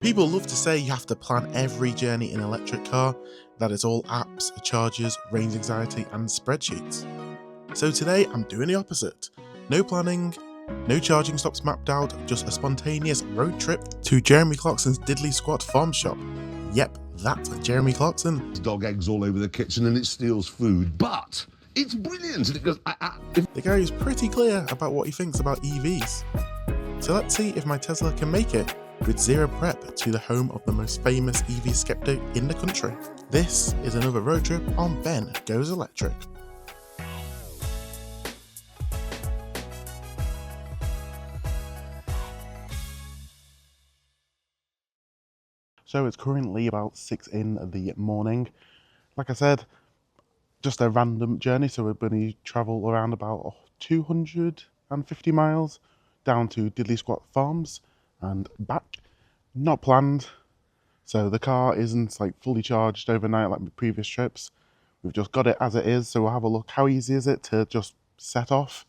People love to say you have to plan every journey in an electric car, that it's all apps, chargers, range anxiety, and spreadsheets. So today I'm doing the opposite. No planning, no charging stops mapped out, just a spontaneous road trip to Jeremy Clarkson's Diddley Squat farm shop. Yep, that's Jeremy Clarkson. Dog eggs all over the kitchen and it steals food, but it's brilliant. And it goes, The guy is pretty clear about what he thinks about EVs. So let's see if my Tesla can make it with zero prep to the home of the most famous EV skeptic in the country. This is another road trip on Ben Goes Electric. So it's currently about 6 in the morning. Like I said, just a random journey, so we're going to travel around about 250 miles down to Diddley Squat Farms and back. Not planned, so the car isn't like fully charged overnight like my previous trips. We've just got it as it is, so we'll have a look. How easy is it to just set off?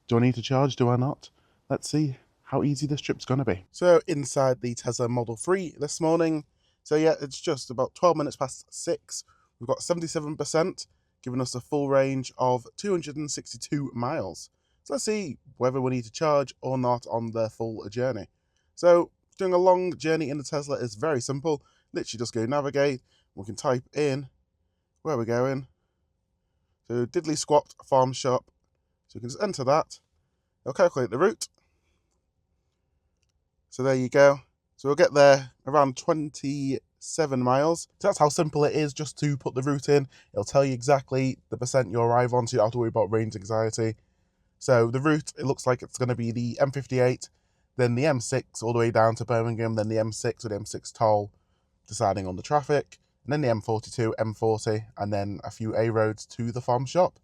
Do I need to charge? Do I not? Let's see how easy this trip's going to be. So inside the Tesla Model 3 this morning. So yeah, it's just about 12 minutes past 6. We've got 77%, giving us a full range of 262 miles. So let's see whether we need to charge or not on the full journey. So doing a long journey in the Tesla is very simple. Literally just go navigate. We can type in where we're going. So Diddley Squat Farm Shop. So we can just enter that. It'll calculate the route. So there you go. So we'll get there around 27 miles. So that's how simple it is just to put the route in. It'll tell you exactly the percent you arrive on, so you don't have to worry about range anxiety. So the route, it looks like it's going to be the M58, then the M6 all the way down to Birmingham, then the M6 with the M6 toll, deciding on the traffic, and then the M42, M40, and then a few A roads to the farm shop.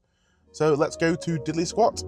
So let's go to Diddley Squat.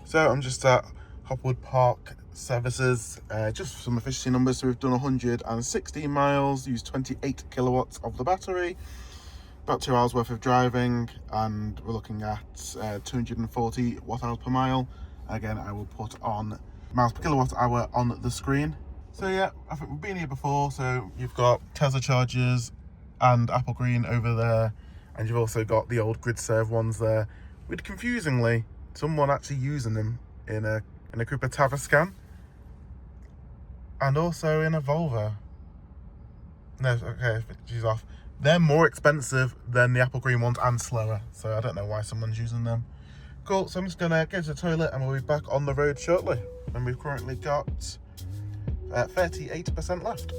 So I'm just at Hopwood Park Services, just for some efficiency numbers. So we've done 116 miles, used 28 kilowatts of the battery, about 2 hours worth of driving, and we're looking at 240 watt hours per mile. Again, I will put on miles per kilowatt hour on the screen. So yeah, I think we've been here before. So you've got Tesla chargers and Apple Green over there, and you've also got the old grid serve ones there, with confusingly someone actually using them in a Cooper Tavascan and also in a Volvo. No, okay, she's off. They're more expensive than the Apple Green ones and slower, so I don't know why someone's using them. Cool, so I'm just gonna go to the toilet and we'll be back on the road shortly. And we've currently got 38% left.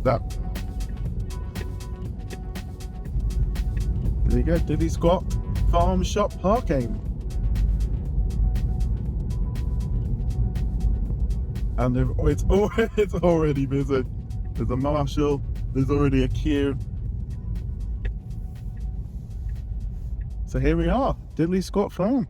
That. There you go, Diddley Squat Farm Shop parking. And it's already busy. There's a marshal, there's already a queue. So here we are, Diddley Squat Farm.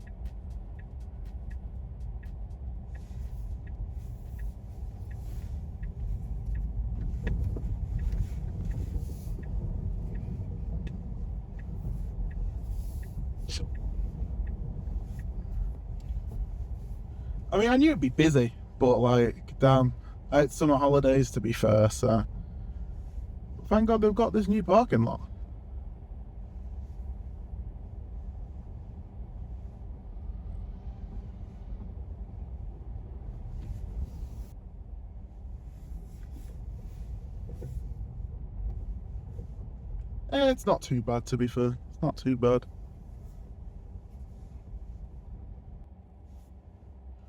I mean, I knew it'd be busy, but like, damn, it's summer holidays to be fair, so thank God they've got this new parking lot. It's not too bad, to be fair. It's not too bad.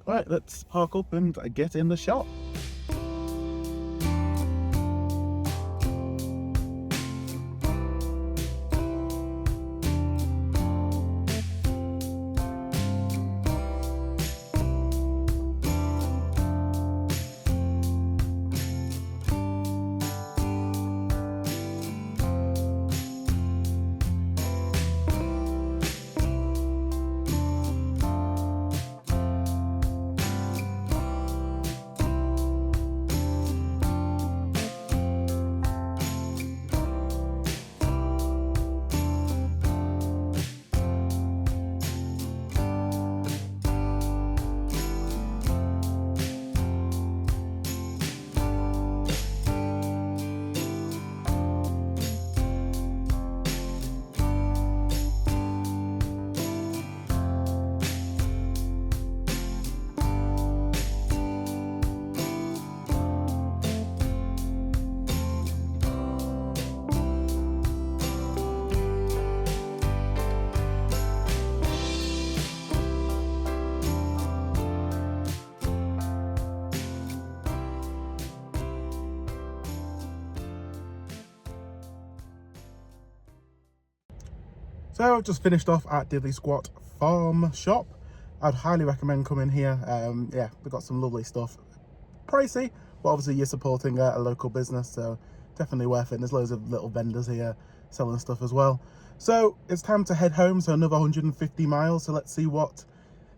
Right, let's park up and get in the shop. So I've just finished off at Diddley Squat Farm Shop. I'd highly recommend coming here. Yeah, we've got some lovely stuff. Pricey, but obviously you're supporting a local business, so definitely worth it. And there's loads of little vendors here selling stuff as well. So it's time to head home, so another 150 miles. So let's see what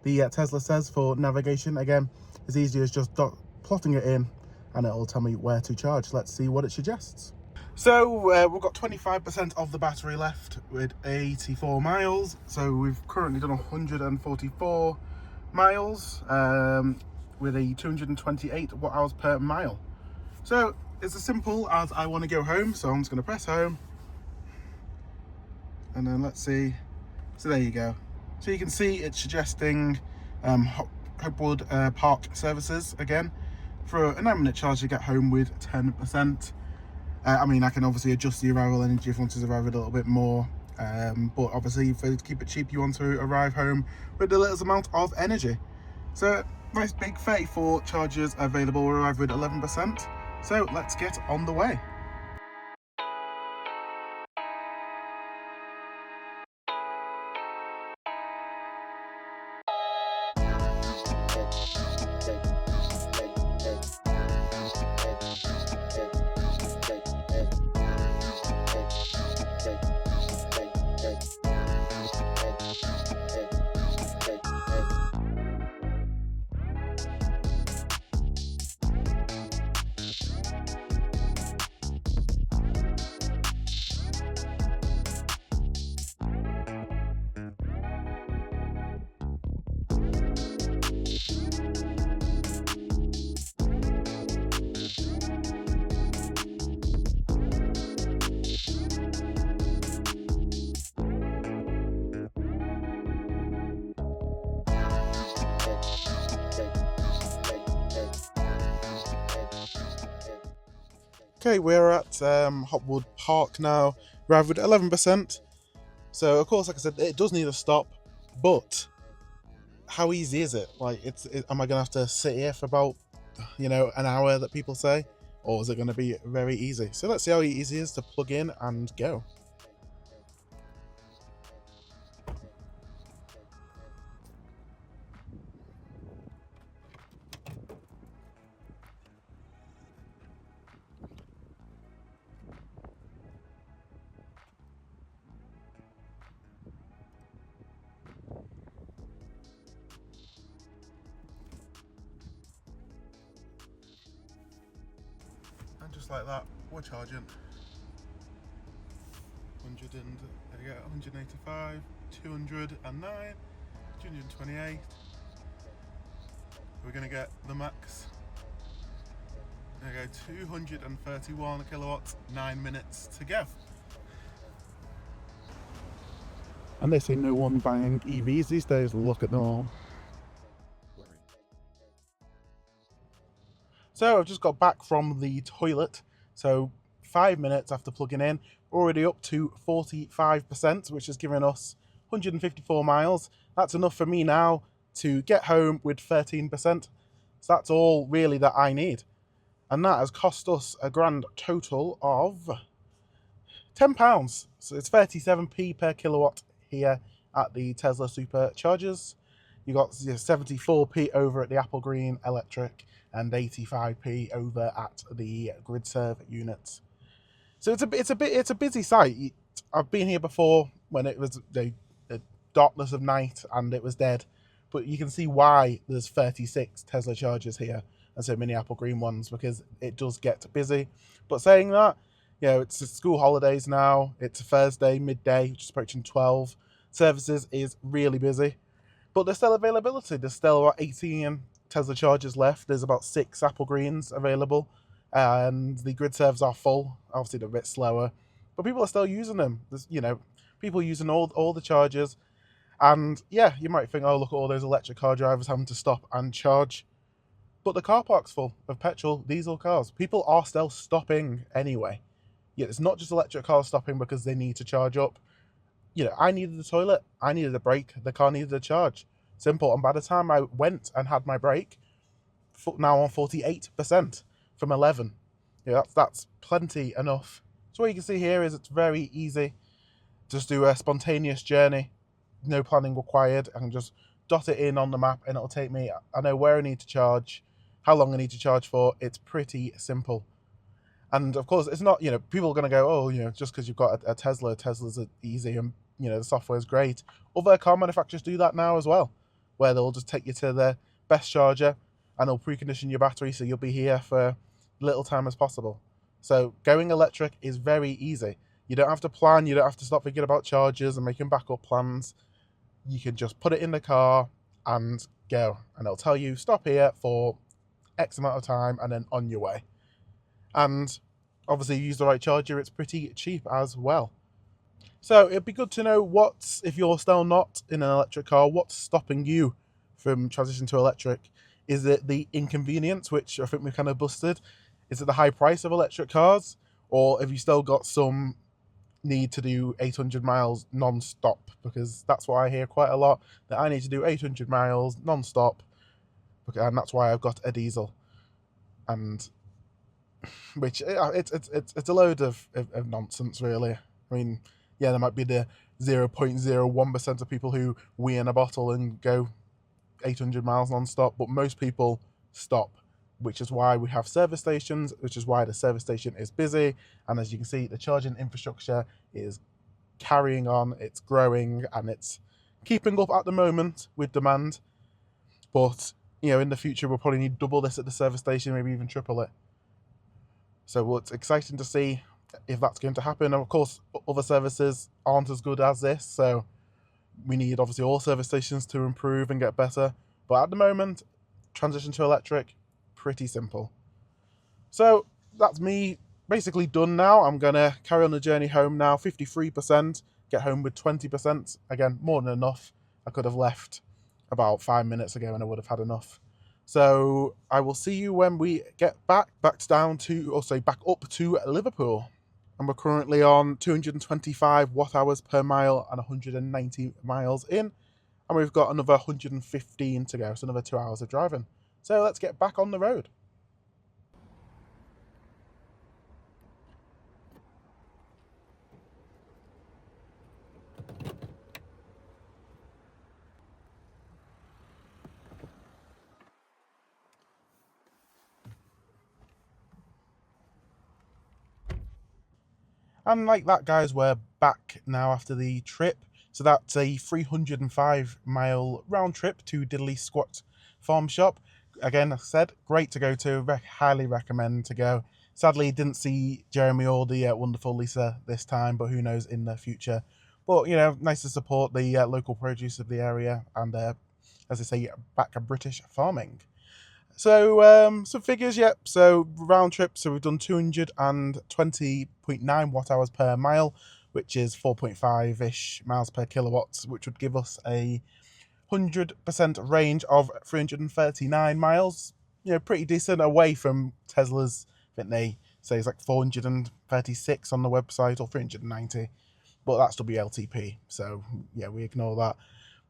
the Tesla says for navigation. Again, as easy as just plotting it in and it'll tell me where to charge. Let's see what it suggests. So we've got 25% of the battery left with 84 miles. So we've currently done 144 miles with a 228 watt hours per mile. So it's as simple as I want to go home. So I'm just going to press home. And then let's see. So there you go. So you can see it's suggesting Hopewood Park services again. For a 9-minute charge, you get home with 10%. I mean, I can obviously adjust the arrival energy if I want to arrive a little bit more. But obviously, to keep it cheap, you want to arrive home with the littlest amount of energy. So, nice big 34 chargers available. We're arrived with 11%. So, let's get on the way. Okay, we're at Hopewood Park now. We're at 11%. So, of course, like I said, it does need a stop, but how easy is it? Like, am I going to have to sit here for about, an hour that people say? or is it going to be very easy? So let's see how easy it is to plug in and go. And just like that, we're charging. 185, 209, 228. We're going to get the max. There we go, 231 kilowatts, 9 minutes to go. And they say no one buying EVs these days, look at them all. So I've just got back from the toilet, so 5 minutes after plugging in, already up to 45%, which has given us 154 miles. That's enough for me now to get home with 13%. So that's all really that I need. And that has cost us a grand total of £10. So it's 37p per kilowatt here at the Tesla Superchargers. You got 74p over at the Apple Green Electric and 85p over at the GridServe units. So it's a busy site. I've been here before when it was the darkness of night and it was dead, but you can see why there's 36 Tesla chargers here and so many Apple Green ones, because it does get busy. But saying that, it's school holidays now. It's a Thursday midday, just approaching 12. Services is really busy, but there's still availability. There's still about 18 Tesla chargers left. There's about 6 Apple Greens available, and the grid serves are full. Obviously they're a bit slower, but people are still using them. There's people using all the chargers, and yeah, you might think, oh, look at all those electric car drivers having to stop and charge, but the car park's full of petrol diesel cars. People are still stopping anyway. It's not just electric cars stopping because they need to charge up. I needed the toilet, I needed a break, the car needed a charge. Simple. And by the time I went and had my break, now on 48% from 11. That's plenty enough. So what you can see here is it's very easy. Just do a spontaneous journey, no planning required. I can just dot it in on the map and it'll take me, I know where I need to charge, how long I need to charge for. It's pretty simple. And of course, it's not, people are going to go, oh, just because you've got a Tesla, Tesla's easy and, the software's great. Other car manufacturers do that now as well, where they'll just take you to the best charger and they'll precondition your battery so you'll be here for little time as possible. So going electric is very easy. You don't have to plan, you don't have to stop thinking about chargers and making backup plans. You can just put it in the car and go, and it'll tell you stop here for X amount of time and then on your way. And obviously you use the right charger, it's pretty cheap as well. So it'd be good to know if you're still not in an electric car, what's stopping you from transitioning to electric? Is it the inconvenience, which I think we've kind of busted? Is it the high price of electric cars? Or have you still got some need to do 800 miles non-stop? Because that's what I hear quite a lot, that I need to do 800 miles non-stop, and that's why I've got a diesel. And which it's a load of nonsense, really. I mean, yeah, there might be the 0.01% of people who wee in a bottle and go 800 miles non-stop, but most people stop, which is why we have service stations, which is why the service station is busy. And as you can see, the charging infrastructure is carrying on, it's growing, and it's keeping up at the moment with demand. But, in the future, we'll probably need double this at the service station, maybe even triple it. So it's exciting to see if that's going to happen. And of course, other services aren't as good as this, so we need obviously all service stations to improve and get better. But at the moment, transition to electric, pretty simple. So that's me basically done now. I'm going to carry on the journey home now, 53%, get home with 20%. Again, more than enough. I could have left about 5 minutes ago and I would have had enough. So I will see you when we get back up to Liverpool. And we're currently on 225 watt hours per mile and 190 miles in. And we've got another 115 to go, so another 2 hours of driving. So let's get back on the road. And like that, guys, we're back now after the trip. So that's a 305-mile round trip to Diddley Squat Farm Shop. Again, I said, great to go to. Highly recommend to go. Sadly, didn't see Jeremy or the wonderful Lisa this time, but who knows in the future. But, you know, nice to support the local produce of the area and, as I say, back at British farming. So, some figures, yep. So, round trip, so we've done 220.9 watt hours per mile, which is 4.5 ish miles per kilowatts, which would give us a 100% range of 339 miles. You know, pretty decent away from Tesla's. I think they say it's like 436 on the website or 390, but that's WLTP. So, yeah, we ignore that.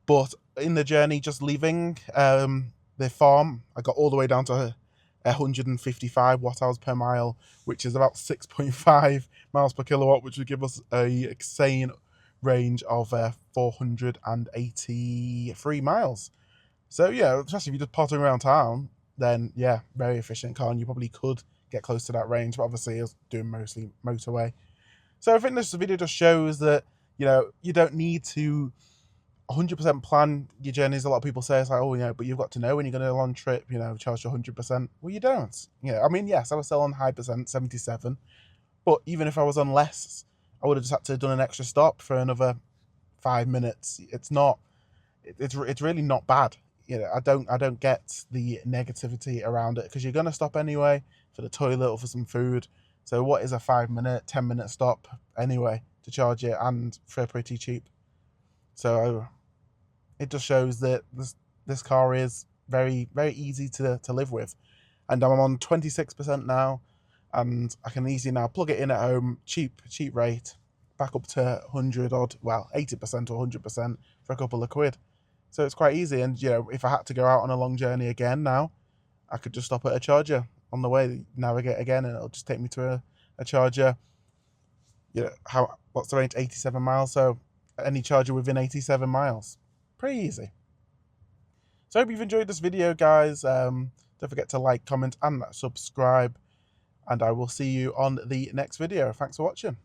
But in the journey, just leaving the farm, I got all the way down to 155 watt hours per mile, which is about 6.5 miles per kilowatt, which would give us a insane range of 483 miles. So yeah, especially if you're just pottering around town, then yeah, very efficient car, and you probably could get close to that range. But obviously, it's doing mostly motorway. So I think this video just shows that, you know, you don't need to 100% plan your journeys. A lot of people say it's like, oh, you know, but you've got to know when you're going on a long trip, you know, charge you 100%. Well, you don't. You know, I mean, yes, I was still on high percent, 77, but even if I was on less, I would have just had to have done an extra stop for another 5 minutes. It's not, it's really not bad. You know, I don't get the negativity around it, because you're going to stop anyway for the toilet or for some food. So what is a 5 minute, 10 minute stop anyway to charge it, and for pretty cheap? So it just shows that this car is very, very easy to live with. And I'm on 26% now, and I can easily now plug it in at home, cheap rate, back up to 100 odd, well, 80% or 100% for a couple of quid. So it's quite easy. And, you know, if I had to go out on a long journey again now, I could just stop at a charger on the way, navigate again, and it'll just take me to a charger. You know, what's the range? 87 miles. So any charger within 87 miles. Pretty easy. So I hope you've enjoyed this video, guys. Don't forget to like, comment, and subscribe. And I will see you on the next video. Thanks for watching.